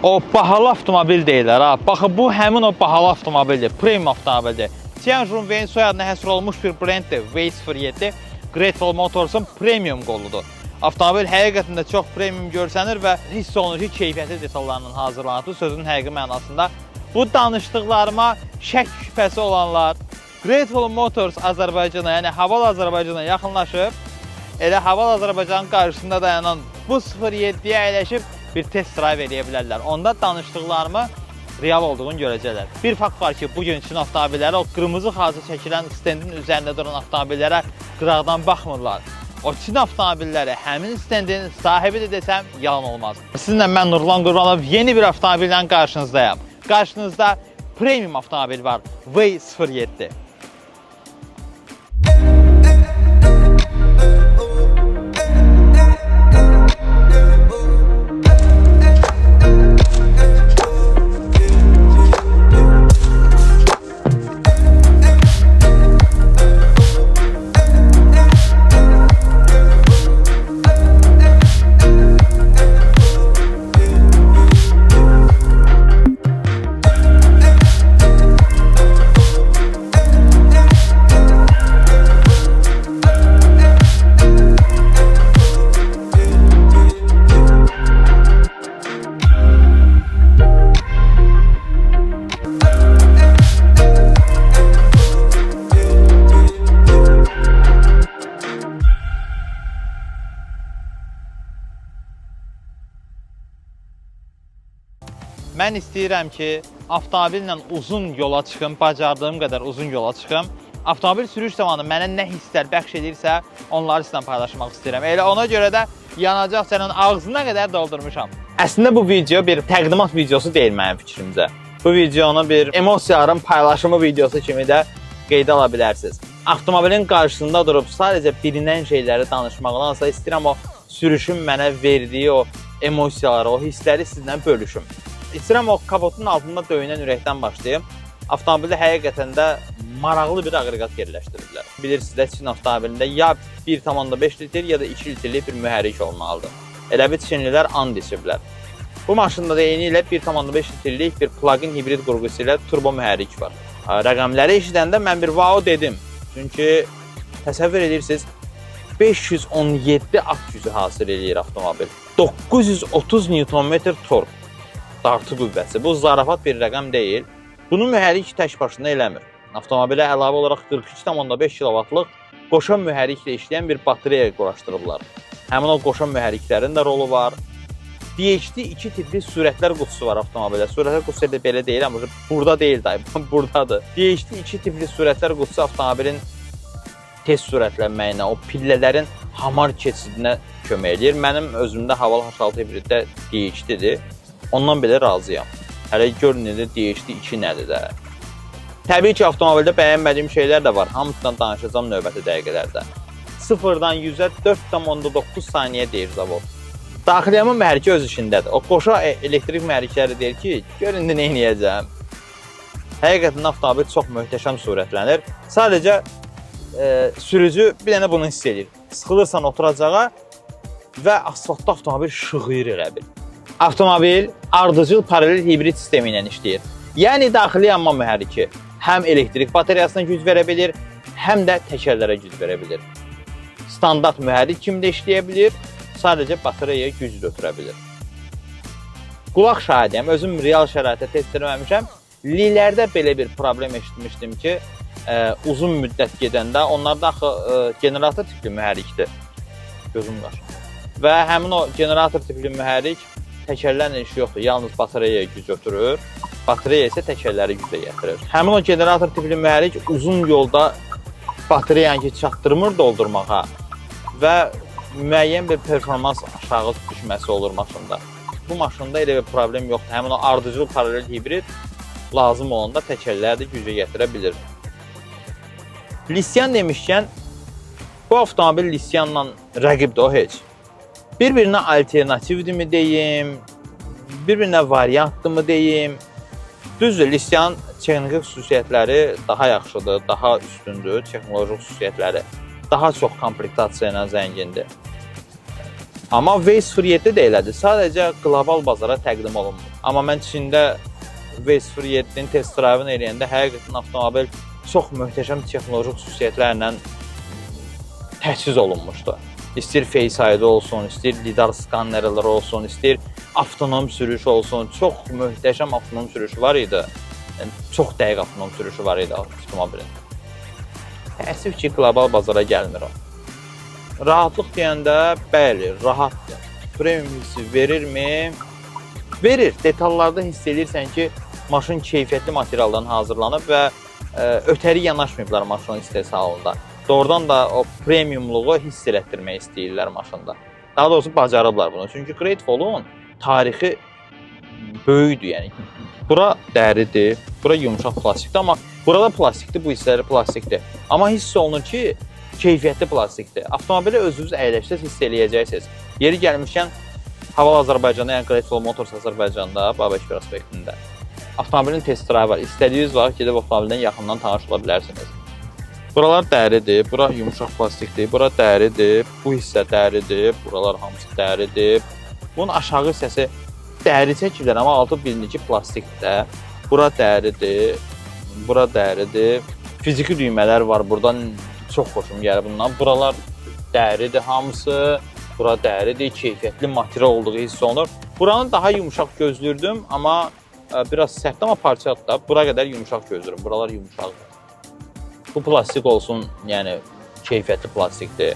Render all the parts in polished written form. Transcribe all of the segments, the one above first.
o bahalı avtomobil deyirlər ha. Baxın, bu həmin o bahalı avtomobildir, premium avtomobildir. Tianjin soyadına həsr olunmuş bir brenddir, V07. Grateful Motors'un premium qoludur. Avtomobil həqiqətən də çox premium görsənir və hiss olunur ki, keyfiyyətli detallarının hazırlandığı sözün həqiqi mənasında. Bu danışdıqlarıma şək şübhəsi olanlar Grateful Motors Azərbaycana, yəni Haval Azərbaycana yaxınlaşıb, elə Haval Azərbaycanın qarşısında dayanan bu 07-yə əyləşib bir test drive edə bilərlər. Onda danışdıqlarımı real olduğunu görəcəklər. Bir fakt var ki, bugün Çin avtomobilləri o qırmızı xacı çəkilən stendin üzərində duran avtomobillərə qıraqdan baxmırlar. O Çin avtomobilləri həmin stendin sahibidir desəm, yalan olmaz. Sizinlə mən Nurlan Qurbanov yeni bir avtomobillə qarşınızdayım. Qarşınızda premium avtomobil var, V07. Mən istəyirəm ki, avtomobillə uzun yola çıxım, bacardığım qədər uzun yola çıxım. Avtomobil sürüş zamanı mənə nə hisslər bəxş edirsə, onları sizlə paylaşmaq istəyirəm. Elə ona görə də yanacaq sənin ağzına qədər doldurmuşam. Əslində bu video bir təqdimat videosu deyil mənim fikrimcə. Bu videonu bir emosiyaların paylaşımı videosu kimi də qeydə ala bilərsiniz. Avtomobilin qarşısında durub sadəcə bilinən şeyləri danışmaqdansa istəyirəm o sürüşün mənə verdiyi o emosiyaları, o hissləri sizlə bölüşüm. İstəyirəm o kapotun altında döyünən ürəkdən başlayım. Avtomobildə həqiqətən də maraqlı bir aqreqat yerləşdiriblər. Bilirsiniz də Çin avtomobilində ya 1,5 litr ya da 2 litrlik bir mühərrik olmalıdır. Elə bir Çinlilər and içiblər. Bu maşında da eyni ilə 1,5 litrlik bir plug-in hibrid qurğusu ilə turbo mühərrik var. Rəqəmləri eşidəndə mən bir wow dedim. Çünki təsəvvür edirsiniz 517 at gücü hasil edir avtomobil. 930 Nm torq. Dartı qüvvəsi. Bu zarafat bir rəqəm deyil. Bunu mühərrik tək başına eləmir. Avtomobilə əlavə olaraq 42,5 kW-lıq qoşan mühərriklə işləyən bir batareya quraşdırıblar. Həmin o qoşan mühərriklərin də rolu var. DHT 2 tipli sürətlər qutusu var avtomobilə. Sürətlər qutusu da belə deyil, amma burada deyil dayı, buradadır. DHT 2 tipli sürətlər qutusu avtomobilin tez sürətlənməyinə, o pillələrin hamar keçidinə kömək edir. Mənim özümdə Haval H6 hibriddə DHT-dir. Ondan belə razıyam. Hələ görün DHT 2 nədir də. Təbii ki, avtomobildə bəyənmədiyim şeylər də var. Hamısından danışacağım növbəti dəqiqələrdə. 0-dan 100-ə 4,9 saniyə deyir zavod. Daxiliyamın mühərriki öz işindədir. O qoşa elektrik mühərrikləri deyir ki, görün nə edəcəm. Həqiqətən avtomobil çox möhtəşəm sürətlənir. Sadəcə sürücü bir dənə bunu hiss edir. Sıxılırsan oturacağa və asfaltda avtomobil şığıyır elə bil. Avtomobil ardıcıl paralel hibrid sistemi ilə işləyir. Yəni, daxili yanma mühərriki həm elektrik bateriyasına güc verə bilir, həm də təkərlərə güc verə bilir. Standart mühərrik kimi də işləyə bilir, sadəcə bateriyaya güc götürə bilir. Qulaq şahidiyəm, özüm real şəraitə test etməmişəm. Lilərdə belə bir problem eşitmişdim ki, uzun müddət gedəndə onlarda axı generator tipli mühərrikdir. Gözüm var. Və həmin o generator tipli mühərrik təkərlərlə işi yoxdur, yalnız bateriyaya güc ötürür, batereya isə təkərləri gücə gətirir. Həmin o generator tipli mühərrik uzun yolda batereyanı çatdırmır doldurmağa və müəyyən bir performans aşağı düşməsi olur maşında. Bu maşında elə bir problem yoxdur, həmin o ardıcıl paralel hibrid lazım olanda təkərləri də gücə gətirə bilir. Lisyan demişkən, bu avtomobil Lisyanla rəqibdir o heç. Bir-birinə alternativdir mi deyim, bir-birinə variantdır mı deyim. Düzdür, Lisyanın texniki xüsusiyyətləri daha yaxşıdır, daha üstündür, texnoloji xüsusiyyətləri daha çox komplektasiya ilə zəngindir. Amma V07 də elədir. Sadəcə qlobal bazara təqdim olunmur. Amma mən Çində V07-nin test drive-ını eləyəndə həqiqətən avtomobil çox möhtəşəm texnoloji xüsusiyyətlərlə təchiz olunmuşdu. İstir Face ID olsun, istir lidar skannerlər olsun, istir avtonom sürüş olsun. Çox möhtəşəm avtonom sürüşü var idi. Yəni, çox dəqiq avtonom sürüşü var idi avtomobilin. Təəssüf ki, qlobal bazara gəlmir o. Rahatlıq deyəndə, bəli, rahatdır. Premium hissi verirmi? Verir. Detallarda hiss edirsən ki, maşın keyfiyyətli materialdan hazırlanıb və ötəri yanaşmayıblar maşının istehsalında. Doğrudan da o premiumluğu hiss elətdirmək istəyirlər maşında. Daha doğrusu bacarıblar bunu. Çünki Gratefall'un tarixi böyükdür, yəni. Bura dəridir, bura yumşaq plastikdir, amma burada plastikdir, bu hissələri plastikdir. Amma hiss olunur ki, keyfiyyətli plastikdir. Avtomobili özünüz əyləşsəz hiss eləyəcəksiniz. Yeri gəlmişkən, Haval Azərbaycanda, yəni Gratefall Motors Azərbaycanda, Babək prospektində avtomobilin test drive var. İstədiyiniz var, gedib avtomobildən yaxından tanış ola bilərsiniz. Buralar dəridir, bura yumşaq plastikdir, bura dəridir, bu hissə dəridir, buralar hamısı dəridir. Bunun aşağı hissəsi dəri çəkirlər, amma altı bilinir ki, plastikdir. Bura dəridir, bura dəridir. Fiziki düymələr var, buradan çox xoşum gəlir bundan. Buralar dəridir hamısı, bura dəridir, keyfiyyətli material olduğu hiss olunur. Buranı daha yumşaq gözlürdüm, amma biraz sərtdir, amma parçadır da. Bura qədər yumşaq gözlürüm, buralar yumşaqdır. Bu plastik olsun, yəni keyfiyyətli plastikdir.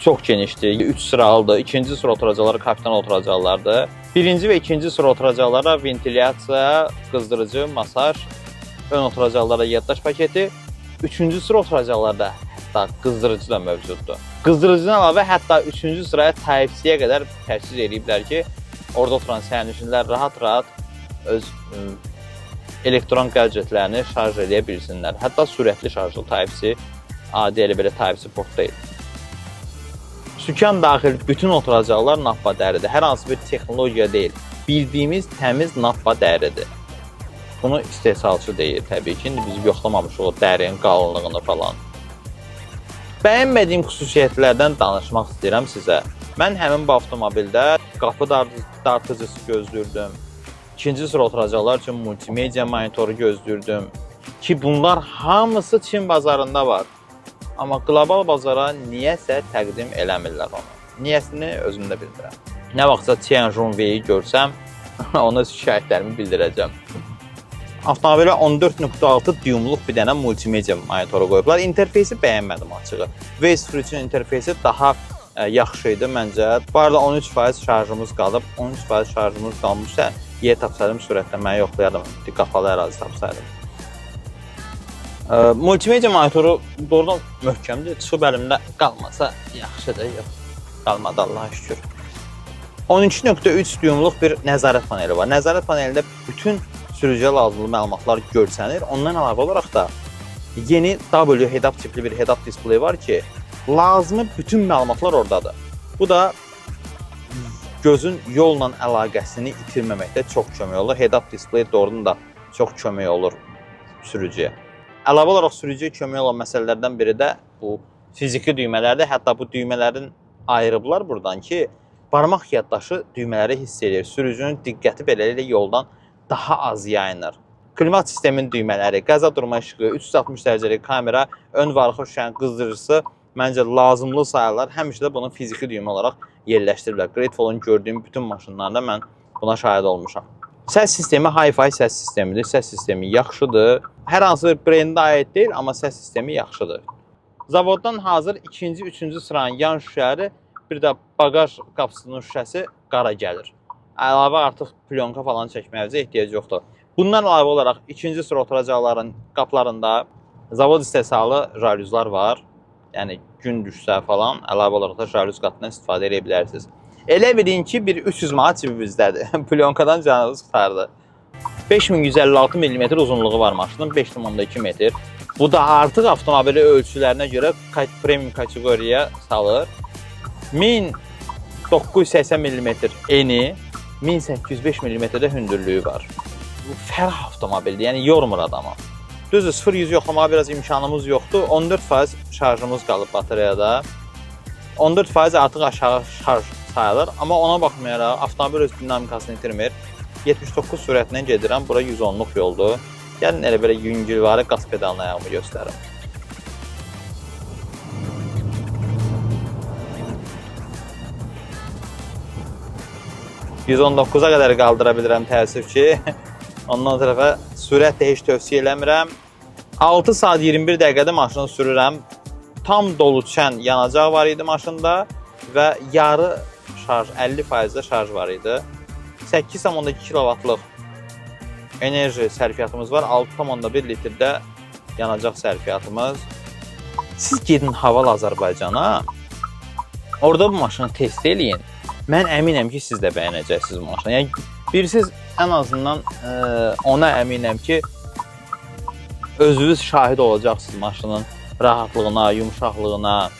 Çox genişdir, 3 sıralıdır. İkinci sıra oturacaqları kapitan oturacaqlardır. Birinci və ikinci sıra oturacaqlara ventilyasiya, qızdırıcı, masaj, ön oturacaqlara yaddaş paketi. Üçüncü sıra oturacaqlarda hətta qızdırıcı da mövcuddur. Qızdırıcıdan əlavə hətta üçüncü sıraya Type-C-yə qədər təchiz ediblər ki, orada oturan sərnişinlər rahat-rahat öz elektron qəlcətlərini şarj edə bilsinlər. Hətta sürətli şarjlı Type-C, adi elə belə Type-C port deyil. Sükan daxil bütün oturacaqlar nappa dəridir. Hər hansı bir texnologiya deyil. Bildiyimiz təmiz nappa dəridir. Bunu istehsalçı deyir təbii ki. İndi biz yoxlamamışıq o dərinin qalınlığını falan. Bəyənmədiyim xüsusiyyətlərdən danışmaq istəyirəm sizə. Mən həmin bu avtomobildə qapı dartıcısı gözlürdüm. İkinci sıra oturacaqlar üçün multimedia monitoru gözlürdüm. Ki bunlar hamısı Çin bazarında var. Amma qlobal bazara niyəsə təqdim eləmirlər onu. Niyəsini özüm də bilmirəm. Nə vaxtsa Tianjin-Vei görsəm, ona şikayətlərimi bildirəcəm. Avtomobilə 14.6 düymluq bir dənə multimedia monitoru qoyublar. İnterfeysi bəyənmədim açığı. V03-ün interfeysi daha yaxşı idi məncə. Bu arada 13% şarjımız qalıb. 13% şarjımız qalmışsa, yer tapsaydım sürətlə mən yoxlayardım. Qapalı ərazi tapsaydım. Multimedia monitoru doğrudan möhkəmdir. Çıxıb əlimdə qalmasa yaxşıdır. Yox, qalmadı Allaha şükür. 13.3 düymluq bir nəzarət paneli var. Nəzarət panelində bütün sürücüyə lazımlı məlumatlar görsənir. Ondan əlavə olaraq da yeni W head-up tipli bir head-up display var ki, lazımı bütün məlumatlar oradadır. Bu da gözün yolla əlaqəsini itirməməkdə çox kömək olur. Head-up display doğrudan da çox kömək olur sürücüyə. Əlavə olaraq sürücüyə kömək olan məsələlərdən biri də bu fiziki düymələrdir. Hətta bu düymələrin ayırıblar buradan ki, barmaq yaddaşı düymələri hiss edir. Sürücünün diqqəti beləliklə yoldan daha az yayınır. Klimat sistemin düymələri, qəza durma işığı, 360 dərəcəlik kamera, ön və arxa şüşənin qızdırıcısı məncə lazımlı sayılır. Həmişə də bunu fiziki düymə olaraq yerləşdiriblər. Gratefall'un gördüyüm bütün maşınlarında mən buna şahid olmuşam. Səs sistemi hi-fi səs sistemidir. Səs sistemi yaxşıdır. Hər hansı bir brendə aid deyil, amma səs sistemi yaxşıdır. Zavoddan hazır ikinci, üçüncü sıranın yan şüşələri, bir də bagaj qapısının şüşəsi qara gəlir. Əlavə artıq plyonka falan çəkməyəcə ehtiyac yoxdur. Bundan əlavə olaraq ikinci sıra oturacaqların qaplarında zavod istehsalı jaluzlar var. Yəni gün düşsə falan əlavə olaraq da jaluz qatından istifadə edə bilərsiniz. Elə bilin ki, bir 300 manat cibimizdədir. Plyonkadan canınız qurtardı. 5156 mm uzunluğu var maşının, 5,2 metr. Bu da artıq avtomobili ölçülərinə görə premium kateqoriyaya salır. 1980 mm eni, 1805 mm-də hündürlüyü var. Bu fərah avtomobildir, yəni yormur adamı. Düzdür, 0-100 yoxlamağa biraz imkanımız yoxdur. 14% şarjımız qalıb bateriyada. 14% artıq aşağı şarj sayılır. Amma ona baxmayaraq avtomobil öz dinamikasını itirmir. 79 sürətlə gedirəm. Bura 110-luq yoldur. Gəlin elə belə yüngülvari qaz pedalına ayağımı göstərim. %19-a qədər qaldıra bilirəm təəssüf ki. Ondan tərəfə sürət də heç tövsiyə eləmirəm. 6 saat 21 dəqiqədə maşını sürürəm. Tam dolu çən yanacaq var idi maşında və yarı şarj, 50% şarj var idi. 8,2 kW'lıq enerji sərfiyyatımız var. 6,1 litrdə yanacaq sərfiyyatımız. Siz gedin Haval Azərbaycana, orada bu maşını test eləyin. Mən əminəm ki, siz də bəyənəcəksiniz bu maşını. Yəni, birisiz ən azından ona əminəm ki, özünüz şahid olacaqsınız maşının rahatlığına, yumuşaqlığına.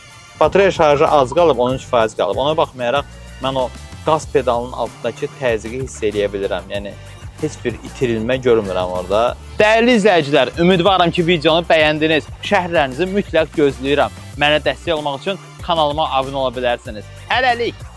Batarya şarjı az qalıb, 13% qalıb. Ona baxmayaraq, mən o qaz pedalının altındakı təzyiqi hiss eləyə bilirəm. Yəni, heç bir itirilmə görmürəm orada. Dəyərli izləyicilər, ümidvaram ki, videonu bəyəndiniz. Şərhlərinizi mütləq gözləyirəm. Mənə dəstək olmaq üçün kanalıma abunə ola bilərsiniz. Hələlik!